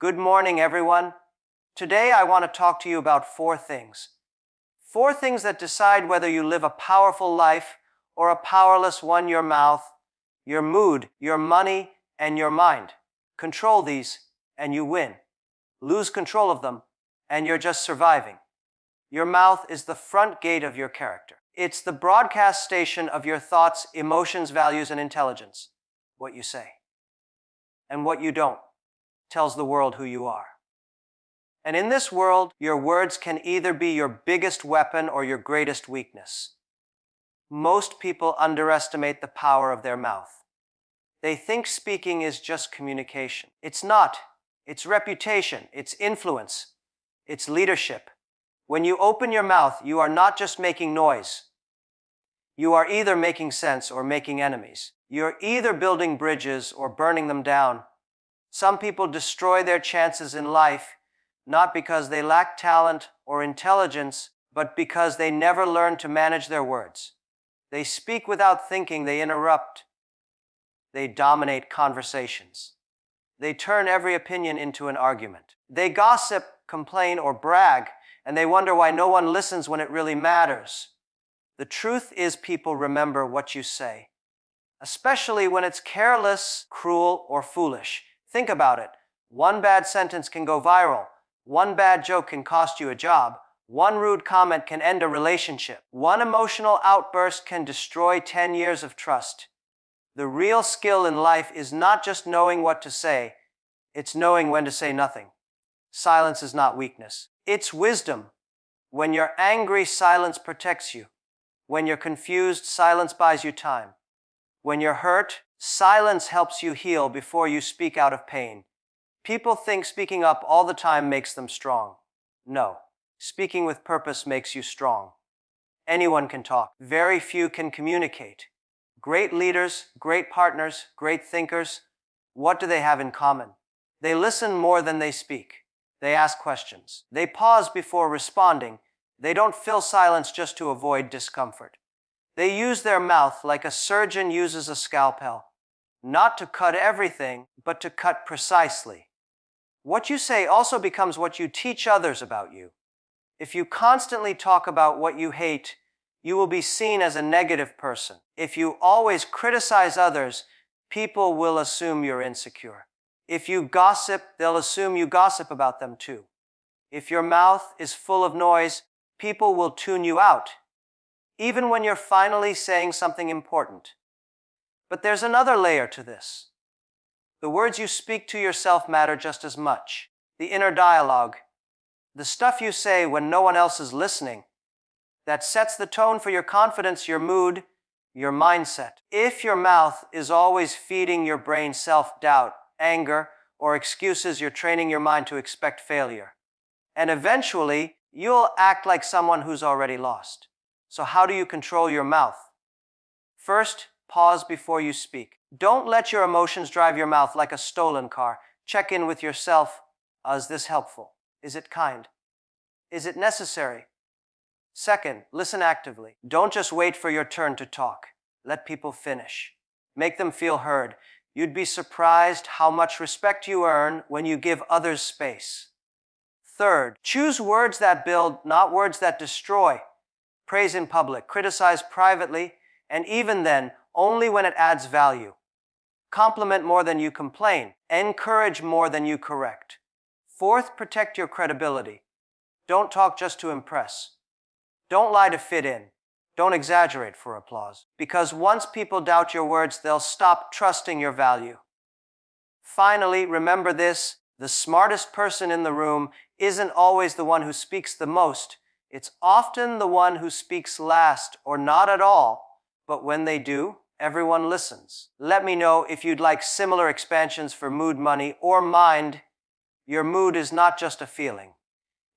Good morning, everyone. Today I want to talk to you about four things. Four things that decide whether you live a powerful life or a powerless one: your mouth, your mood, your money, and your mind. Control these, and you win. Lose control of them, and you're just surviving. Your mouth is the front gate of your character. It's the broadcast station of your thoughts, emotions, values, and intelligence. What you say and what you don't tells the world who you are. And in this world, your words can either be your biggest weapon or your greatest weakness. Most people underestimate the power of their mouth. They think speaking is just communication. It's not. It's reputation, it's influence, it's leadership. When you open your mouth, you are not just making noise. You are either making sense or making enemies. You're either building bridges or burning them down. Some people destroy their chances in life not because they lack talent or intelligence, but because they never learn to manage their words. They speak without thinking, they interrupt, they dominate conversations. They turn every opinion into an argument. They gossip, complain, or brag, and they wonder why no one listens when it really matters. The truth is, people remember what you say, especially when it's careless, cruel, or foolish. Think about it. One bad sentence can go viral. One bad joke can cost you a job. One rude comment can end a relationship. One emotional outburst can destroy 10 years of trust. The real skill in life is not just knowing what to say, it's knowing when to say nothing. Silence is not weakness. It's wisdom. When you're angry, silence protects you. When you're confused, silence buys you time. When you're hurt, silence helps you heal before you speak out of pain. People think speaking up all the time makes them strong. No, speaking with purpose makes you strong. Anyone can talk. Very few can communicate. Great leaders, great partners, great thinkers, what do they have in common? They listen more than they speak. They ask questions. They pause before responding. They don't fill silence just to avoid discomfort. They use their mouth like a surgeon uses a scalpel, not to cut everything, but to cut precisely. What you say also becomes what you teach others about you. If you constantly talk about what you hate, you will be seen as a negative person. If you always criticize others, people will assume you're insecure. If you gossip, they'll assume you gossip about them too. If your mouth is full of noise, people will tune you out, even when you're finally saying something important. But there's another layer to this. The words you speak to yourself matter just as much. The inner dialogue, the stuff you say when no one else is listening, that sets the tone for your confidence, your mood, your mindset. If your mouth is always feeding your brain self-doubt, anger, or excuses, you're training your mind to expect failure. And eventually, you'll act like someone who's already lost. So how do you control your mouth? First, pause before you speak. Don't let your emotions drive your mouth like a stolen car. Check in with yourself. Is this helpful? Is it kind? Is it necessary? Second, listen actively. Don't just wait for your turn to talk. Let people finish. Make them feel heard. You'd be surprised how much respect you earn when you give others space. Third, choose words that build, not words that destroy. Praise in public, criticize privately, and even then, only when it adds value. Compliment more than you complain. Encourage more than you correct. Fourth, protect your credibility. Don't talk just to impress. Don't lie to fit in. Don't exaggerate for applause. Because once people doubt your words, they'll stop trusting your value. Finally, remember this: the smartest person in the room isn't always the one who speaks the most. It's often the one who speaks last or not at all. But when they do, everyone listens. Let me know if you'd like similar expansions for mood, money, or mind. Your mood is not just a feeling.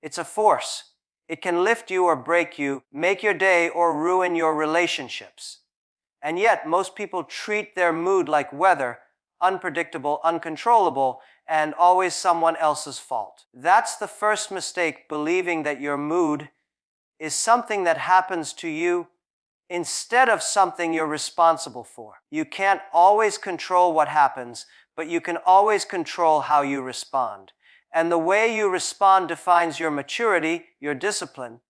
It's a force. It can lift you or break you, make your day or ruin your relationships. And yet, most people treat their mood like weather, unpredictable, uncontrollable, and always someone else's fault. That's the first mistake, believing that your mood is something that happens to you instead of something you're responsible for. You can't always control what happens, but you can always control how you respond. And the way you respond defines your maturity, your discipline,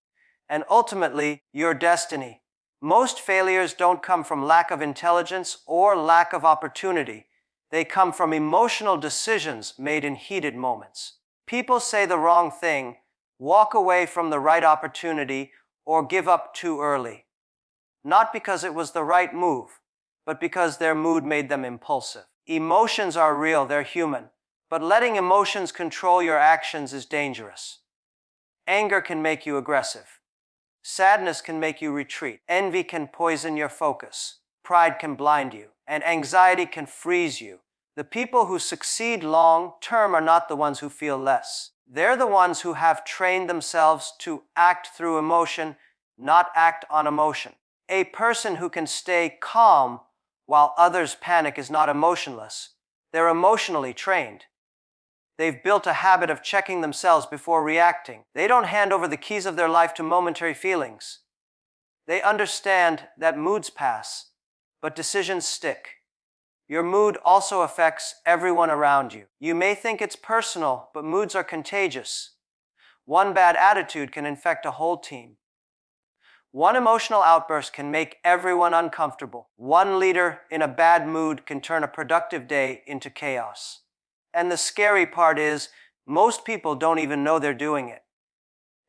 and ultimately your destiny. Most failures don't come from lack of intelligence or lack of opportunity. They come from emotional decisions made in heated moments. People say the wrong thing, walk away from the right opportunity, or give up too early. Not because it was the right move, but because their mood made them impulsive. Emotions are real, they're human, but letting emotions control your actions is dangerous. Anger can make you aggressive. Sadness can make you retreat. Envy can poison your focus. Pride can blind you. And anxiety can freeze you. The people who succeed long term are not the ones who feel less. They're the ones who have trained themselves to act through emotion, not act on emotion. A person who can stay calm while others panic is not emotionless. They're emotionally trained. They've built a habit of checking themselves before reacting. They don't hand over the keys of their life to momentary feelings. They understand that moods pass, but decisions stick. Your mood also affects everyone around you. You may think it's personal, but moods are contagious. One bad attitude can infect a whole team. One emotional outburst can make everyone uncomfortable. One leader in a bad mood can turn a productive day into chaos. And the scary part is, most people don't even know they're doing it.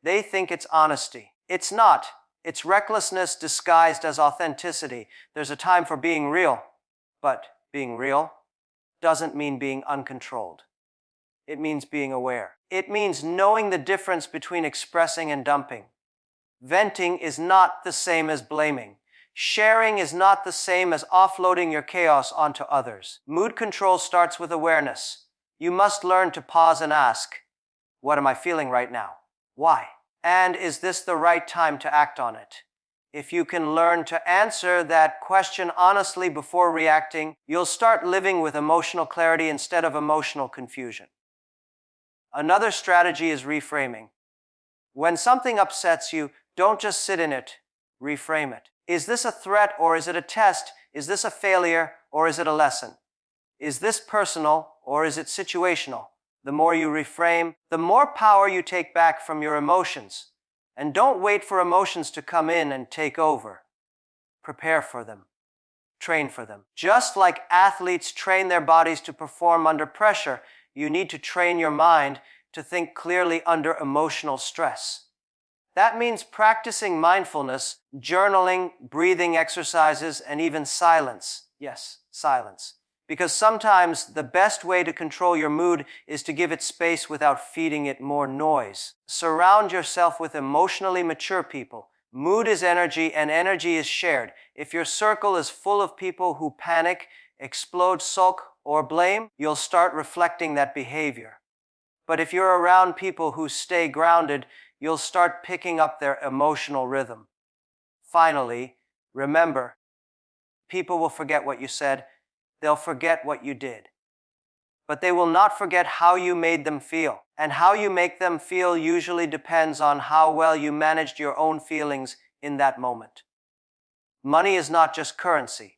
They think it's honesty. It's not. It's recklessness disguised as authenticity. There's a time for being real, but being real doesn't mean being uncontrolled. It means being aware. It means knowing the difference between expressing and dumping. Venting is not the same as blaming. Sharing is not the same as offloading your chaos onto others. Mood control starts with awareness. You must learn to pause and ask, what am I feeling right now? Why? And is this the right time to act on it? If you can learn to answer that question honestly before reacting, you'll start living with emotional clarity instead of emotional confusion. Another strategy is reframing. When something upsets you, don't just sit in it, reframe it. Is this a threat or is it a test? Is this a failure or is it a lesson? Is this personal or is it situational? The more you reframe, the more power you take back from your emotions. And don't wait for emotions to come in and take over. Prepare for them. Train for them. Just like athletes train their bodies to perform under pressure, you need to train your mind to think clearly under emotional stress. That means practicing mindfulness, journaling, breathing exercises, and even silence. Yes, silence. Because sometimes the best way to control your mood is to give it space without feeding it more noise. Surround yourself with emotionally mature people. Mood is energy, and energy is shared. If your circle is full of people who panic, explode, sulk, or blame, you'll start reflecting that behavior. But if you're around people who stay grounded, you'll start picking up their emotional rhythm. Finally, remember, people will forget what you said. They'll forget what you did. But they will not forget how you made them feel. And how you make them feel usually depends on how well you managed your own feelings in that moment. Money is not just currency.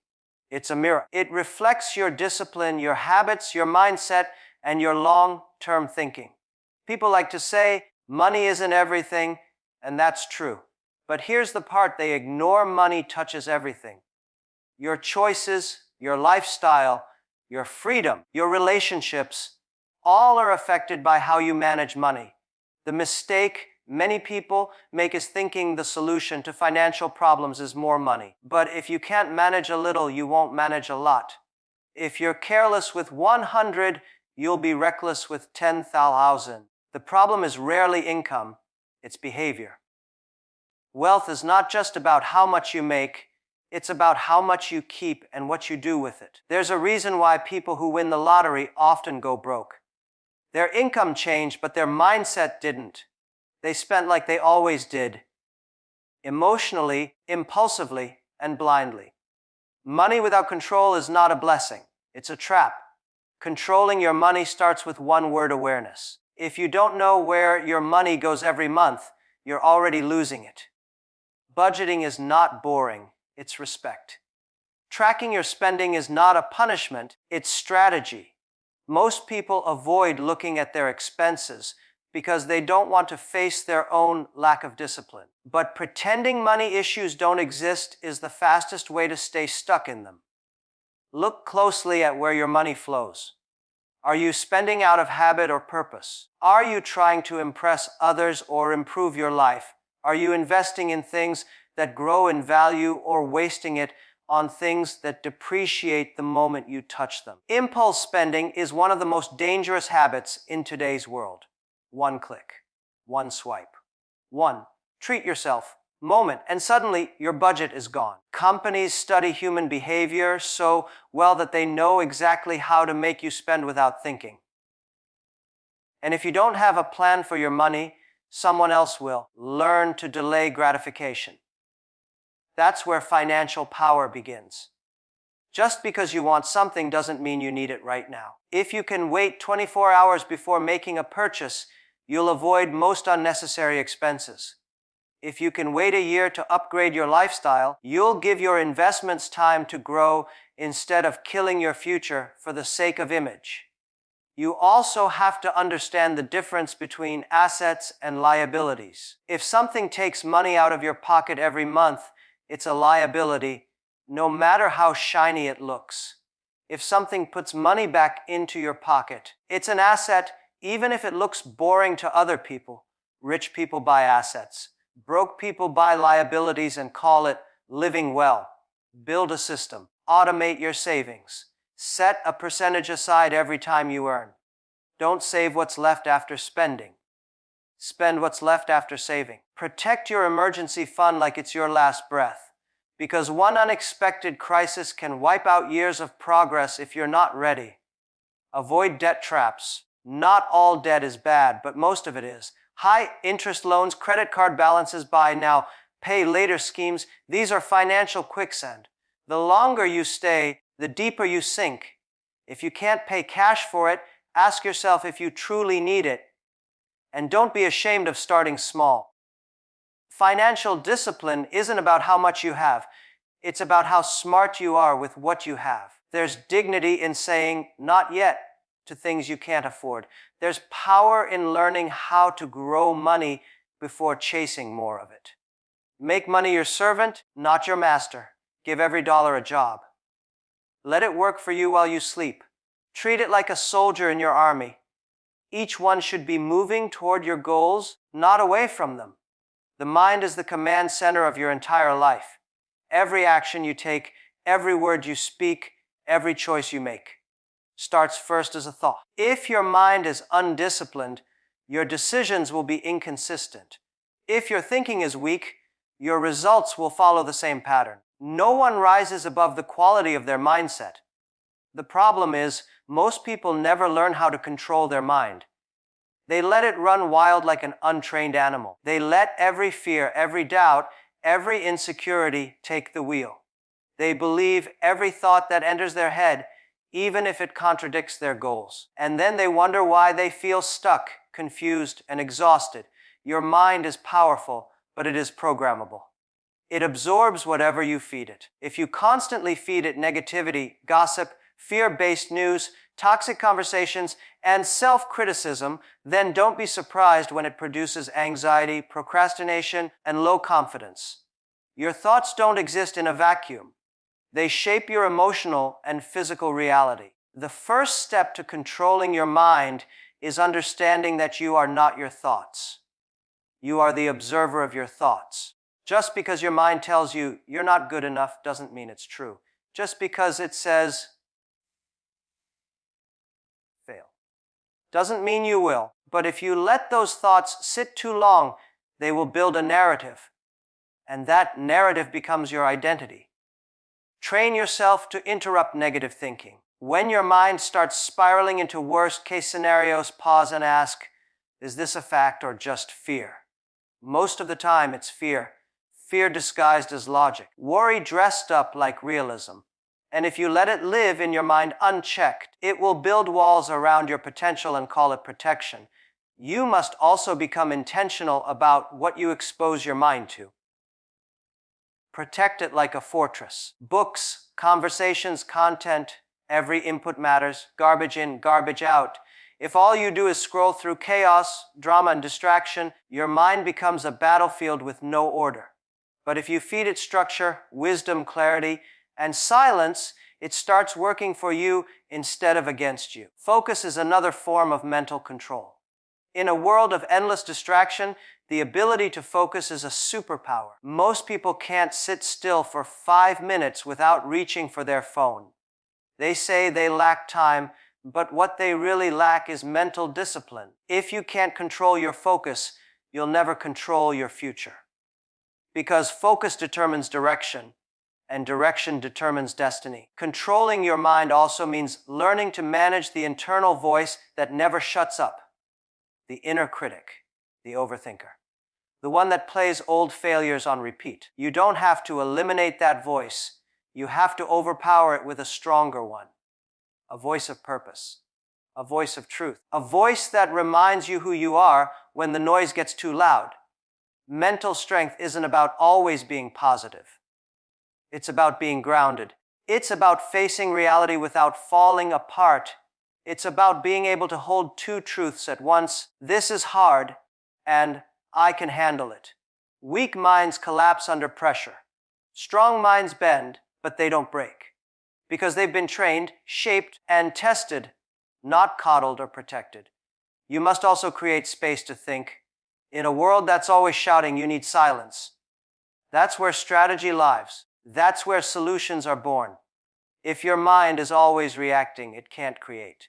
It's a mirror. It reflects your discipline, your habits, your mindset, and your long-term thinking. People like to say, money isn't everything, and that's true. But here's the part they ignore: money touches everything. Your choices, your lifestyle, your freedom, your relationships, all are affected by how you manage money. The mistake many people make is thinking the solution to financial problems is more money. But if you can't manage a little, you won't manage a lot. If you're careless with 100, you'll be reckless with 10,000. The problem is rarely income, it's behavior. Wealth is not just about how much you make, it's about how much you keep and what you do with it. There's a reason why people who win the lottery often go broke. Their income changed, but their mindset didn't. They spent like they always did, emotionally, impulsively, and blindly. Money without control is not a blessing. It's a trap. Controlling your money starts with one word: awareness. If you don't know where your money goes every month, you're already losing it. Budgeting is not boring. It's respect. Tracking your spending is not a punishment, it's strategy. Most people avoid looking at their expenses because they don't want to face their own lack of discipline. But pretending money issues don't exist is the fastest way to stay stuck in them. Look closely at where your money flows. Are you spending out of habit or purpose? Are you trying to impress others or improve your life? Are you investing in things that grow in value or wasting it on things that depreciate the moment you touch them? Impulse spending is one of the most dangerous habits in today's world. One click, one swipe, one treat yourself moment, and suddenly your budget is gone. Companies study human behavior so well that they know exactly how to make you spend without thinking. And if you don't have a plan for your money, someone else will. Learn to delay gratification. That's where financial power begins. Just because you want something doesn't mean you need it right now. If you can wait 24 hours before making a purchase, you'll avoid most unnecessary expenses. If you can wait a year to upgrade your lifestyle, you'll give your investments time to grow instead of killing your future for the sake of image. You also have to understand the difference between assets and liabilities. If something takes money out of your pocket every month, it's a liability, no matter how shiny it looks. If something puts money back into your pocket, it's an asset, even if it looks boring to other people. Rich people buy assets. Broke people buy liabilities and call it living well. Build a system. Automate your savings. Set a percentage aside every time you earn. Don't save what's left after spending. Spend what's left after saving. Protect your emergency fund like it's your last breath, because one unexpected crisis can wipe out years of progress if you're not ready. Avoid debt traps. Not all debt is bad, but most of it is. High interest loans, credit card balances, buy now, pay later schemes, these are financial quicksand. The longer you stay, the deeper you sink. If you can't pay cash for it, ask yourself if you truly need it. And don't be ashamed of starting small. Financial discipline isn't about how much you have. It's about how smart you are with what you have. There's dignity in saying, not yet, to things you can't afford. There's power in learning how to grow money before chasing more of it. Make money your servant, not your master. Give every dollar a job. Let it work for you while you sleep. Treat it like a soldier in your army. Each one should be moving toward your goals, not away from them. The mind is the command center of your entire life. Every action you take, every word you speak, every choice you make starts first as a thought. If your mind is undisciplined, your decisions will be inconsistent. If your thinking is weak, your results will follow the same pattern. No one rises above the quality of their mindset. The problem is, most people never learn how to control their mind. They let it run wild like an untrained animal. They let every fear, every doubt, every insecurity take the wheel. They believe every thought that enters their head, even if it contradicts their goals. And then they wonder why they feel stuck, confused, and exhausted. Your mind is powerful, but it is programmable. It absorbs whatever you feed it. If you constantly feed it negativity, gossip, fear-based news, toxic conversations, and self-criticism, then don't be surprised when it produces anxiety, procrastination, and low confidence. Your thoughts don't exist in a vacuum. They shape your emotional and physical reality. The first step to controlling your mind is understanding that you are not your thoughts. You are the observer of your thoughts. Just because your mind tells you you're not good enough doesn't mean it's true. Just because it says fail doesn't mean you will. But if you let those thoughts sit too long, they will build a narrative. And that narrative becomes your identity. Train yourself to interrupt negative thinking. When your mind starts spiraling into worst-case scenarios, pause and ask, is this a fact or just fear? Most of the time, it's fear. Fear disguised as logic. Worry dressed up like realism. And if you let it live in your mind unchecked, it will build walls around your potential and call it protection. You must also become intentional about what you expose your mind to. Protect it like a fortress. Books, conversations, content, Every input matters, garbage in, garbage out. If all you do is scroll through chaos, drama, and distraction, your mind becomes a battlefield with no order. But if you feed it structure, wisdom, clarity, and silence, it starts working for you instead of against you. Focus is another form of mental control. In a world of endless distraction, the ability to focus is a superpower. Most people can't sit still for 5 minutes without reaching for their phone. They say they lack time, but what they really lack is mental discipline. If you can't control your focus, you'll never control your future. Because focus determines direction, and direction determines destiny. Controlling your mind also means learning to manage the internal voice that never shuts up. The inner critic, the overthinker. The one that plays old failures on repeat. You don't have to eliminate that voice. You have to overpower it with a stronger one. A voice of purpose. A voice of truth. A voice that reminds you who you are when the noise gets too loud. Mental strength isn't about always being positive. It's about being grounded. It's about facing reality without falling apart. It's about being able to hold two truths at once. This is hard, and I can handle it. Weak minds collapse under pressure. Strong minds bend, but they don't break. Because they've been trained, shaped, and tested, not coddled or protected. You must also create space to think. In a world that's always shouting, you need silence. That's where strategy lives. That's where solutions are born. If your mind is always reacting, it can't create.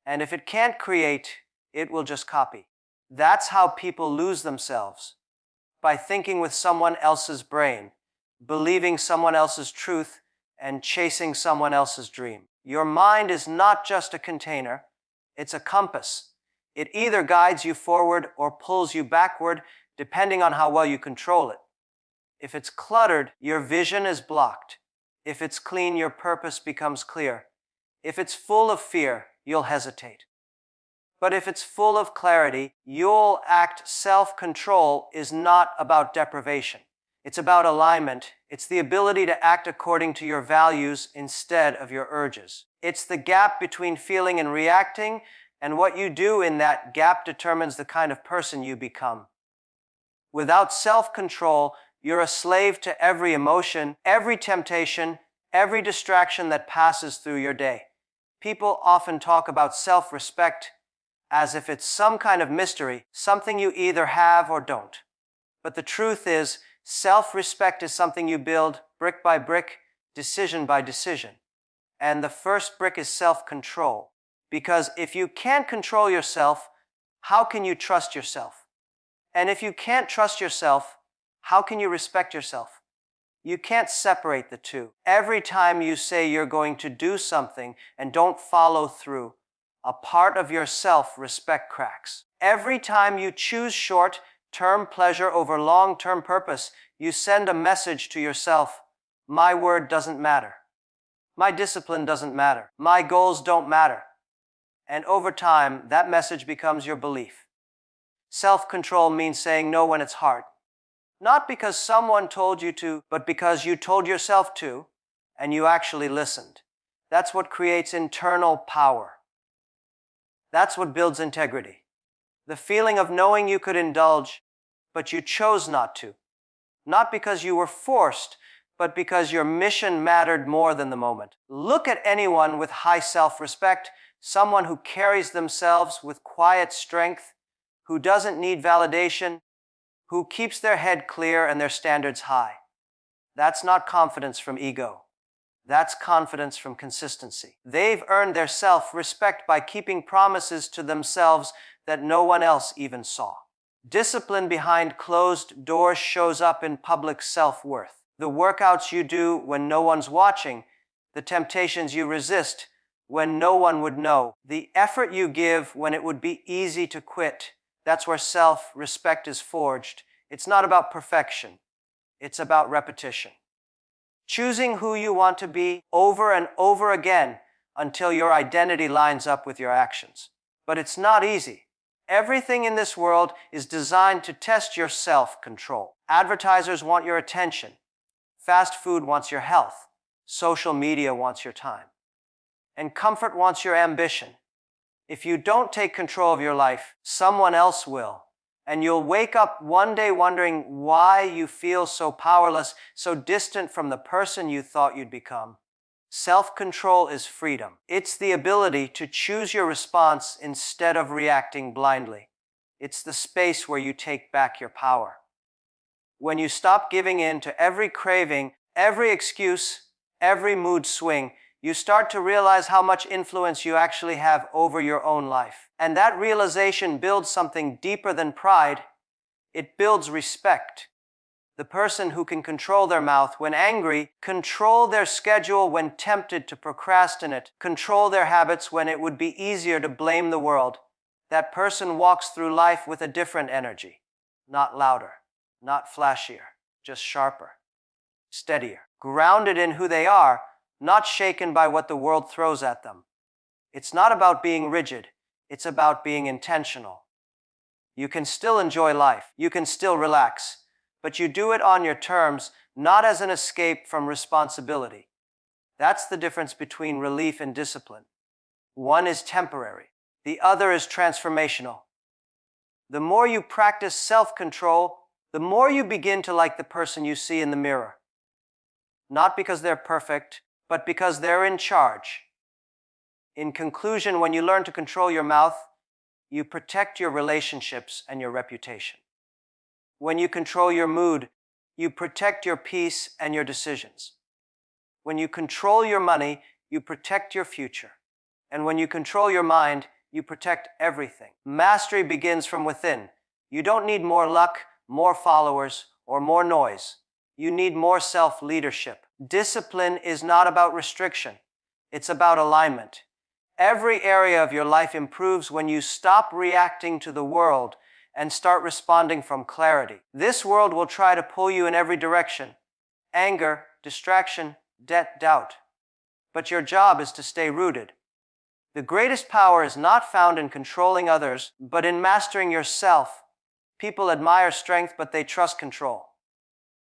And if it can't create, it will just copy. That's how people lose themselves. By thinking with someone else's brain, believing someone else's truth, and chasing someone else's dream. Your mind is not just a container, it's a compass. It either guides you forward or pulls you backward, depending on how well you control it. If it's cluttered, your vision is blocked. If it's clean, your purpose becomes clear. If it's full of fear, you'll hesitate. But if it's full of clarity, you'll act. Self-control is not about deprivation. It's about alignment. It's the ability to act according to your values instead of your urges. It's the gap between feeling and reacting, and what you do in that gap determines the kind of person you become. Without self-control, you're a slave to every emotion, every temptation, every distraction that passes through your day. People often talk about self-respect as if it's some kind of mystery, something you either have or don't. But the truth is, self-respect is something you build brick by brick, decision by decision. And the first brick is self-control. Because if you can't control yourself, how can you trust yourself? And if you can't trust yourself, how can you respect yourself? You can't separate the two. Every time you say you're going to do something and don't follow through, a part of your self-respect cracks. Every time you choose short-term pleasure over long-term purpose, you send a message to yourself: my word doesn't matter. My discipline doesn't matter. My goals don't matter. And over time, that message becomes your belief. Self-control means saying no when it's hard. Not because someone told you to, but because you told yourself to, and you actually listened. That's what creates internal power. That's what builds integrity. The feeling of knowing you could indulge, but you chose not to. Not because you were forced, but because your mission mattered more than the moment. Look at anyone with high self-respect, someone who carries themselves with quiet strength, who doesn't need validation, who keeps their head clear and their standards high. That's not confidence from ego. That's confidence from consistency. They've earned their self-respect by keeping promises to themselves that no one else even saw. Discipline behind closed doors shows up in public self-worth. The workouts you do when no one's watching, the temptations you resist when no one would know, the effort you give when it would be easy to quit. That's where self-respect is forged. It's not about perfection. It's about repetition. Choosing who you want to be over and over again until your identity lines up with your actions. But it's not easy. Everything in this world is designed to test your self-control. Advertisers want your attention. Fast food wants your health. Social media wants your time. and comfort wants your ambition. If you don't take control of your life, someone else will. And you'll wake up one day wondering why you feel so powerless, so distant from the person you thought you'd become. Self-control is freedom. It's the ability to choose your response instead of reacting blindly. It's the space where you take back your power. When you stop giving in to every craving, every excuse, every mood swing, you start to realize how much influence you actually have over your own life. And that realization builds something deeper than pride. It builds respect. The person who can control their mouth when angry, control their schedule when tempted to procrastinate, control their habits when it would be easier to blame the world, that person walks through life with a different energy. Not louder, not flashier, just sharper, steadier, grounded in who they are, not shaken by what the world throws at them. It's not about being rigid, it's about being intentional. You can still enjoy life, you can still relax, but you do it on your terms, not as an escape from responsibility. That's the difference between relief and discipline. One is temporary, the other is transformational. The more you practice self-control, the more you begin to like the person you see in the mirror. Not because they're perfect, but because they're in charge. In conclusion, when you learn to control your mouth, you protect your relationships and your reputation. When you control your mood, you protect your peace and your decisions. When you control your money, you protect your future. And when you control your mind, you protect everything. Mastery begins from within. You don't need more luck, more followers, or more noise. You need more self-leadership. Discipline is not about restriction. It's about alignment. Every area of your life improves when you stop reacting to the world and start responding from clarity. This world will try to pull you in every direction. Anger, distraction, debt, doubt. But your job is to stay rooted. The greatest power is not found in controlling others, but in mastering yourself. People admire strength, but they trust control.